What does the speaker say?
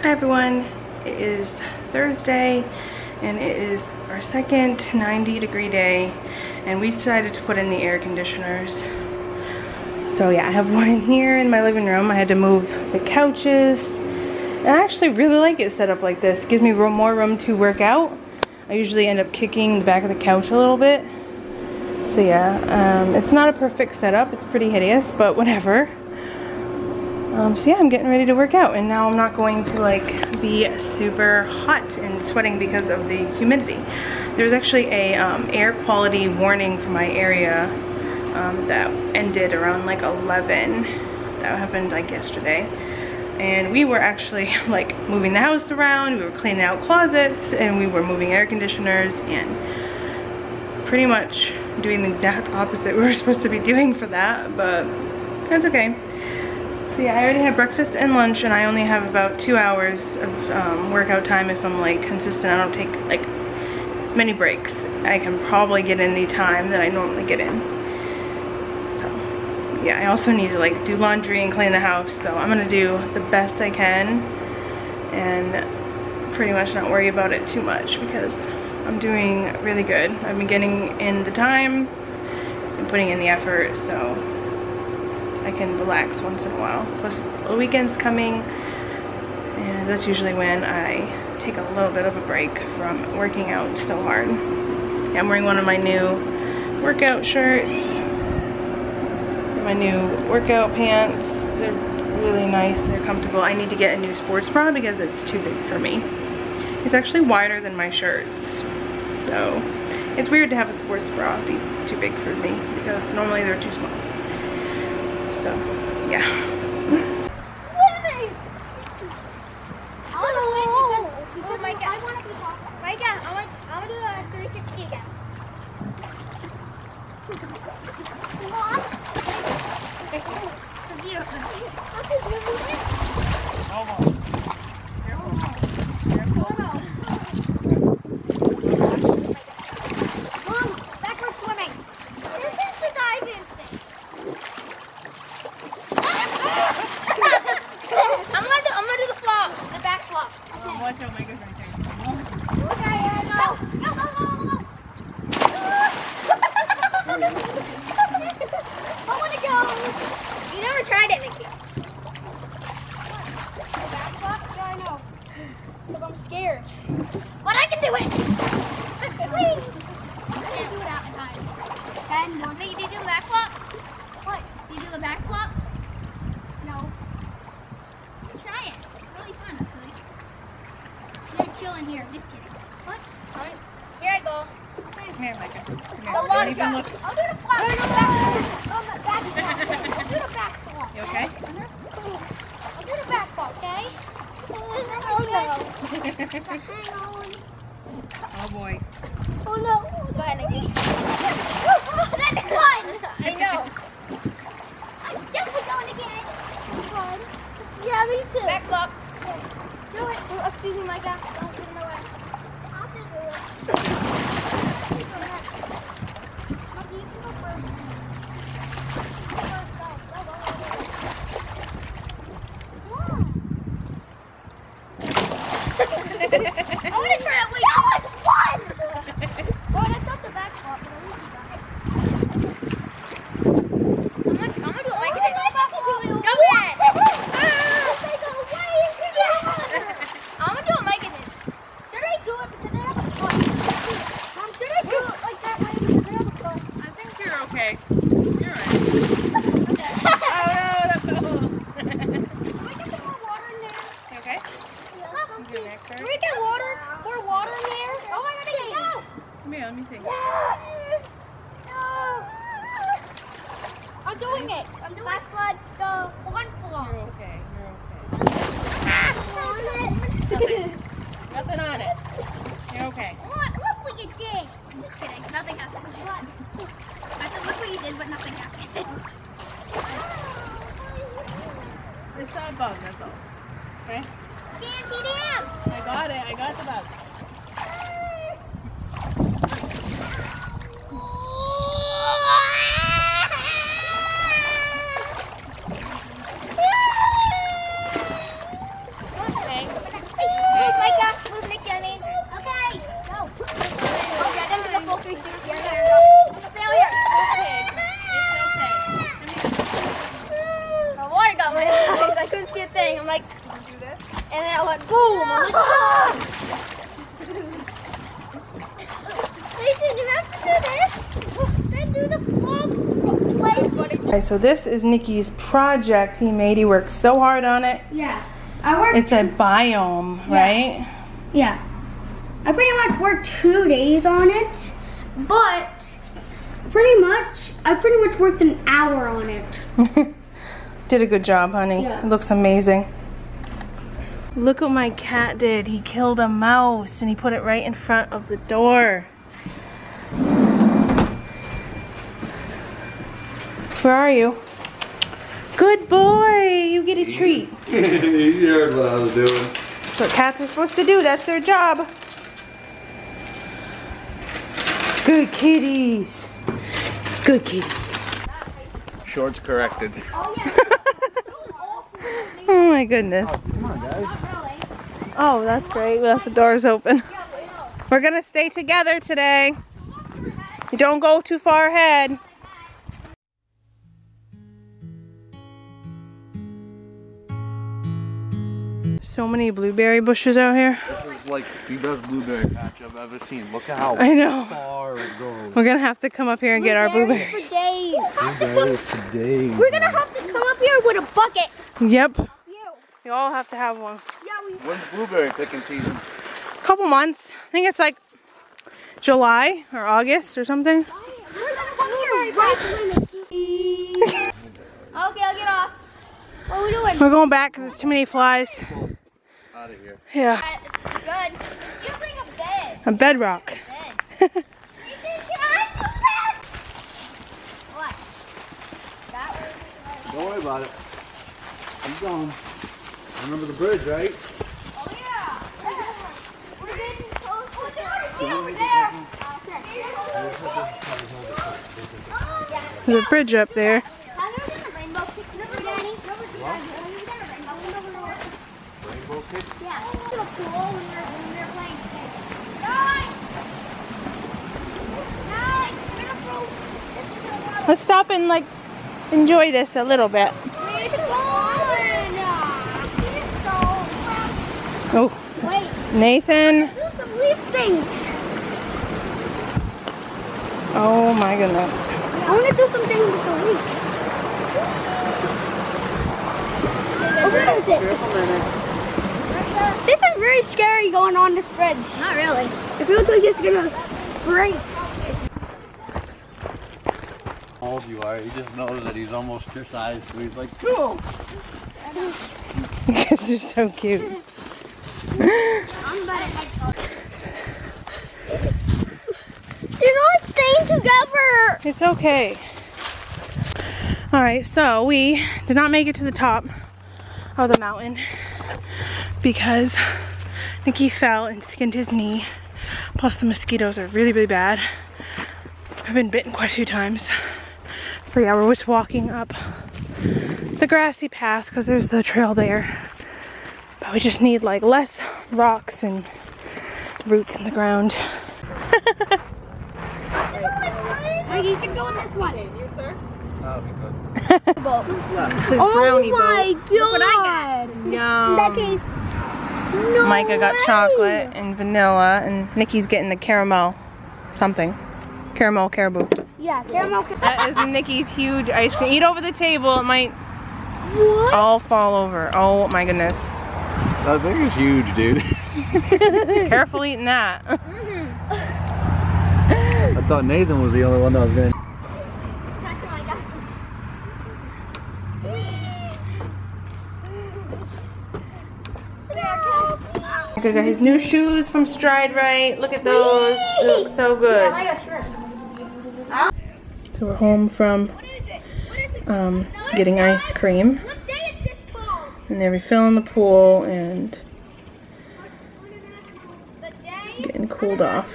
Hi everyone, it is Thursday and it is our second 90-degree day and we decided to put in the air conditioners. So yeah, I have one in here in my living room. I had to move the couches and I actually really like it set up like this. It gives me more room to work out. I usually end up kicking the back of the couch a little bit. So yeah, it's not a perfect setup. It's pretty hideous, but whatever. So yeah, I'm getting ready to work out and now I'm not going to like be super hot and sweating because of the humidity. There was actually a air quality warning for my area that ended around like 11. That happened like yesterday. And we were actually like moving the house around, we were cleaning out closets, and we were moving air conditioners and pretty much doing the exact opposite we were supposed to be doing for that, but that's okay. So yeah, I already had breakfast and lunch and I only have about 2 hours of workout time if I'm like consistent. I don't take like many breaks. I can probably get in the time that I normally get in. So yeah, I also need to like do laundry and clean the house, so I'm gonna do the best I can and pretty much not worry about it too much because I'm doing really good. I've been getting in the time and putting in the effort, so I can relax once in a while. Plus the weekend's coming and that's usually when I take a little bit of a break from working out so hard. Yeah, I'm wearing one of my new workout shirts, my new workout pants. They're really nice, they're comfortable. I need to get a new sports bra because it's too big for me. It's actually wider than my shirts, so it's weird to have a sports bra be too big for me because normally they're too small. So, yeah. Swimming! Oh my god. My god, I want to do a 360 again. Mom? Mom, backward swimming. This is the diving thing. I'm gonna do the flop, the back flop. Okay. Watch out, Megan's right there. Okay, go. Go. I wanna go. You never tried it, Nikki. Back flop? Yeah, I know. Because I'm scared. But I can do it. Wait. I can do it out in time. 10 more. Did you do the back flop? What? Did you do the back flop? No. Try it. It's really fun, actually. I'm gonna chill in here. Just kidding. What? Here I go. Come here, Micah. Come here. The long shot. I'll do the flop. No. I'll do the back flop. I'll do the back flop. You okay? I'll do the back flop, okay? Oh no. Hang on. Oh boy. Oh no. Go ahead, Nikki. That's fun. I know. I'm definitely going again. Fun. Yeah, me too. Back flop. Do it. Oh, excuse me, Micah. Don't get in my way. I'll just do it. Mikey, you can go first. I want to try it. Wait, that was fun! Oh, that's not the back flop, but at least you got it. I'm gonna do it, Micah. Go ahead! I'm gonna do it, Micah. Should I do it because I have a foot? Mom, should I do it like that way because I have a foot? I think you're okay. You're alright. Oh no, Can we get some more water in there? You okay? You do next, Can we get more water in there? Oh my god, Come here, let me see. no! I'm doing it. I'm doing it. Flood, the one floor. You're okay. You're okay. Nothing on it. You're okay. Look what you did. I'm just kidding. Nothing happened. I said, look what you did, but nothing happened. It's not a bug, that's all. Okay? Damn. I got it. I got the bug. Okay. And then I went boom. I'm like, ah! Nathan, you have to do this. Then do the vlog. Okay, so this is Nikki's project he made. He worked so hard on it. Yeah. I worked. It's a biome, right? Yeah. I pretty much worked 2 days on it, but I pretty much worked an hour on it. Did a good job, honey. Yeah. It looks amazing. Look what my cat did. He killed a mouse and he put it right in front of the door. Where are you? Good boy. You get a treat. You heard what I was doing. That's what cats are supposed to do. That's their job. Good kitties. Good kitties. Shorts corrected. Oh yeah. Oh my goodness. Come on, guys. Oh, that's great. We left the doors open. We're gonna stay together today. You don't go too far ahead. So many blueberry bushes out here. This is like the best blueberry patch I've ever seen. Look at how I know. far it goes. We're gonna have to come up here and get our blueberries. For days. Blueberries for days. We're gonna have to come up here with a bucket. Yep. You. You all have to have one. Yeah, we. When's blueberry picking season? Couple months. I think it's like July or August or something. We're gonna come here right Okay, I'll get off. What are we doing? We're going back because there's too many flies. Out of here. Yeah. It's good. You bring a bed. A bedrock. Bed. Can I do that? What? That way. Don't worry about it. I'm going. Remember the bridge, right? Oh yeah. We're getting close. Oh, they're over there. There's a bridge up there. Have you ever done a rainbow kick before, Danny? What? Have you ever done a rainbow before? Rainbow kick? Yeah. To the pool when we were playing. Guys! Guys! We're gonna throw. Let's stop and like enjoy this a little bit. It's gone! It's so Oh, Wait. Nathan. Do some leaf things. Oh my goodness. I want to do some things with the leaf. Where is it? This is very scary going on this bridge. Not really. It feels like it's gonna break. How old you are? He just knows that he's almost your size, so he's like, no! Because they're so cute. I'm bad at headphones. You're not staying together. It's okay. Alright, so we did not make it to the top of the mountain because Nikki fell and skinned his knee. Plus the mosquitoes are really, really bad. I've been bitten quite a few times. So yeah, we're just walking up the grassy path because there's the trail there. But we just need like less rocks and roots in the ground. Like you can go in this one. You, sir? That'll be good. Oh my god! Look what I got. Yum. Becky. No Micah got way. chocolate and vanilla, and Nikki's getting the caramel something. Caramel caribou. Yeah, caramel. That is Nikki's huge ice cream. Eat over the table, it might What? all fall over. Oh my goodness. That thing is huge, dude. Careful eating that. I thought Nathan was the only one that was going to. Micah got his new shoes from Stride Right. Look at those. They look so good. So we're home from getting ice cream. And they're refilling the pool and getting cooled off.